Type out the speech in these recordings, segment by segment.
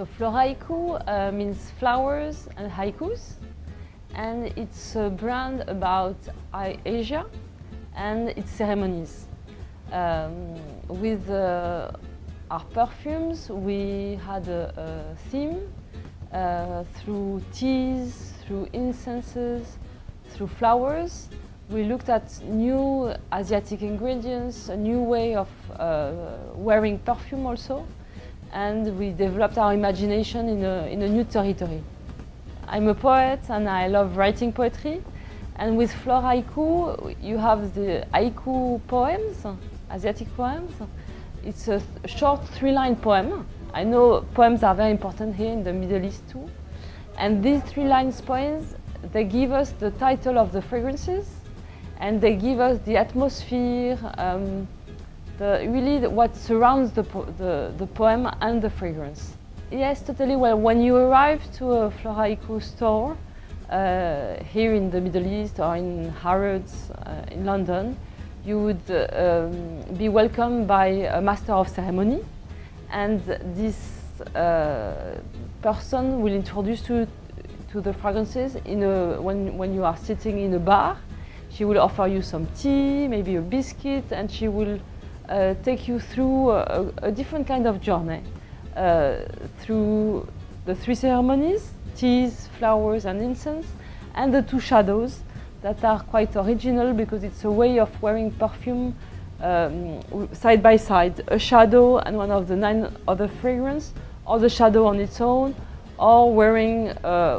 So Floraiku means flowers and haikus, and it's a brand about Asia and its ceremonies. With our perfumes, we had a theme through teas, through incenses, through flowers. We looked at new Asiatic ingredients, a new way of wearing perfume also, and we developed our imagination in a new territory. I'm a poet and I love writing poetry, and with Floraiku you have the haiku poems, Asiatic poems. It's a short 3-line poem. I know poems are very important here in the Middle East too. And these 3-line poems, they give us the title of the fragrances, and they give us the atmosphere, really what surrounds the poem and the fragrance. Yes, totally. Well, when you arrive to a Floraiku store here in the Middle East or in Harrods in London, you would be welcomed by a master of ceremony, and this person will introduce you to the fragrances when you are sitting in a bar. She will offer you some tea, maybe a biscuit, and she will take you through a different kind of journey through the 3 ceremonies: teas, flowers and incense, and the 2 shadows that are quite original because it's a way of wearing perfume side by side, a shadow and one of the 9 other fragrances, or the shadow on its own, or wearing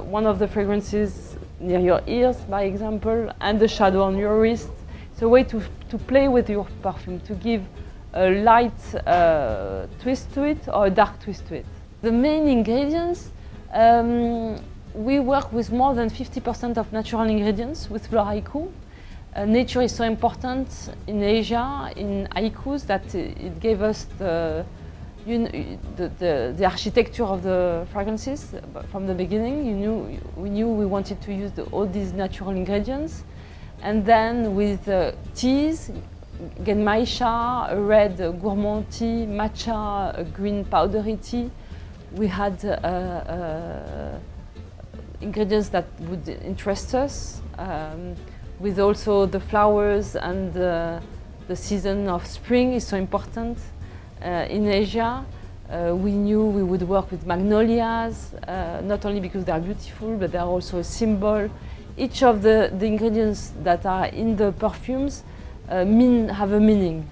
one of the fragrances near your ears, by example, and the shadow on your wrist. It's a way to play with your perfume, to give a light twist to it or a dark twist to it. The main ingredients, we work with more than 50% of natural ingredients with Floraiku. Nature is so important in Asia, in haikus, that it gave us the architecture of the fragrances from the beginning. We knew we wanted to use all these natural ingredients. And then with teas, Genmaisha, a red gourmand tea, matcha, a green powdery tea. We had ingredients that would interest us, with also the flowers, and the season of spring is so important. In Asia, we knew we would work with magnolias, not only because they are beautiful, but they are also a symbol. Each of the ingredients that are in the perfumes have a meaning.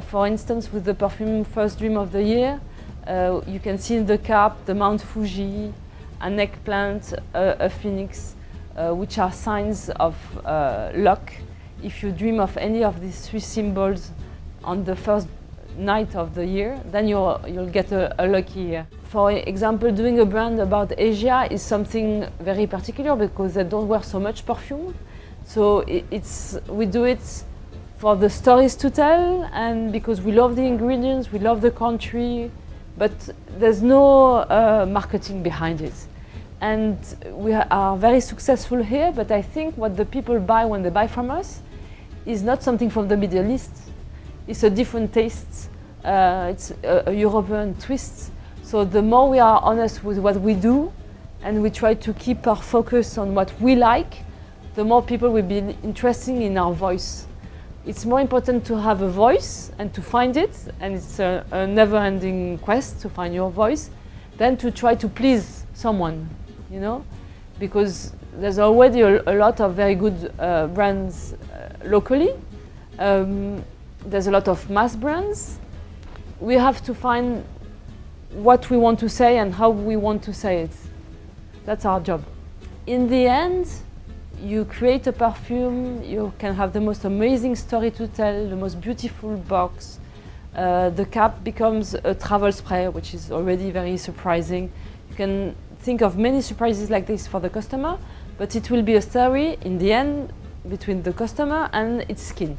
For instance, with the perfume First Dream of the Year, you can see in the cap the Mount Fuji, an eggplant, a phoenix, which are signs of luck. If you dream of any of these 3 symbols on the first night of the year, then you'll get a lucky year. For example, doing a brand about Asia is something very particular because they don't wear so much perfume. So we do it for the stories to tell, and because we love the ingredients, we love the country, but there's no marketing behind it. And we are very successful here, but I think what the people buy when they buy from us is not something from the Middle East. It's a different taste. It's a European twist. So the more we are honest with what we do, and we try to keep our focus on what we like, the more people will be interested in our voice. It's more important to have a voice and to find it, and it's a never-ending quest to find your voice, than to try to please someone, you know? Because there's already a lot of very good brands locally. There's a lot of mass brands. We have to find what we want to say and how we want to say it. That's our job. In the end, you create a perfume, you can have the most amazing story to tell, the most beautiful box. The cap becomes a travel spray, which is already very surprising. You can think of many surprises like this for the customer, but it will be a story in the end between the customer and its skin.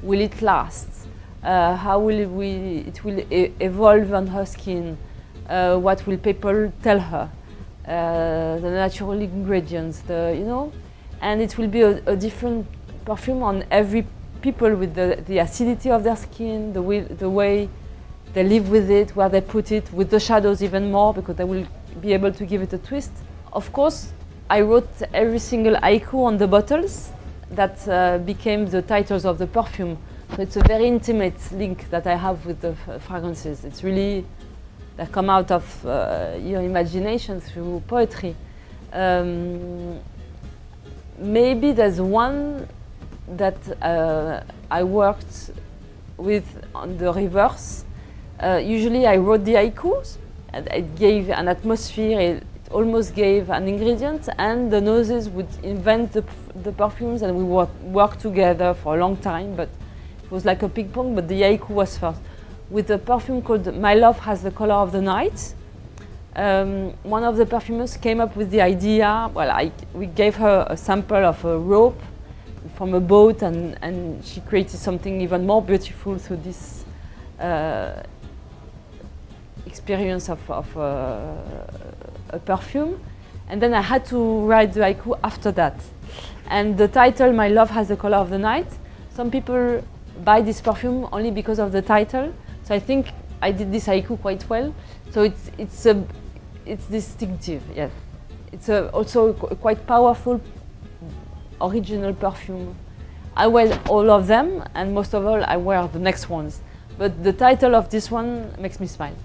Will it last? How will it will evolve on her skin? What will people tell her? The natural ingredients, you know? And it will be a different perfume on every people, with the acidity of their skin, the way they live with it, where they put it, with the shadows even more, because they will be able to give it a twist. Of course, I wrote every single haiku on the bottles that became the titles of the perfume. So it's a very intimate link that I have with the fragrances. It's really, they come out of your imagination through poetry. Maybe there's one that I worked with on the reverse. Usually I wrote the haikus, and it gave an atmosphere, it almost gave an ingredient, and the noses would invent the perfumes, and we work together for a long time, but it was like a ping pong, but the haiku was first. With a perfume called My Love Has the Color of the Night, one of the perfumers came up with the idea, well, we gave her a sample of a rope from a boat, and she created something even more beautiful through this experience of a perfume. And then I had to write the haiku after that. And the title, My Love Has the Color of the Night, some people buy this perfume only because of the title. So I think I did this haiku quite well. So it's distinctive, yes. It's also a quite powerful original perfume. I wear all of them, and most of all I wear the next ones. But the title of this one makes me smile.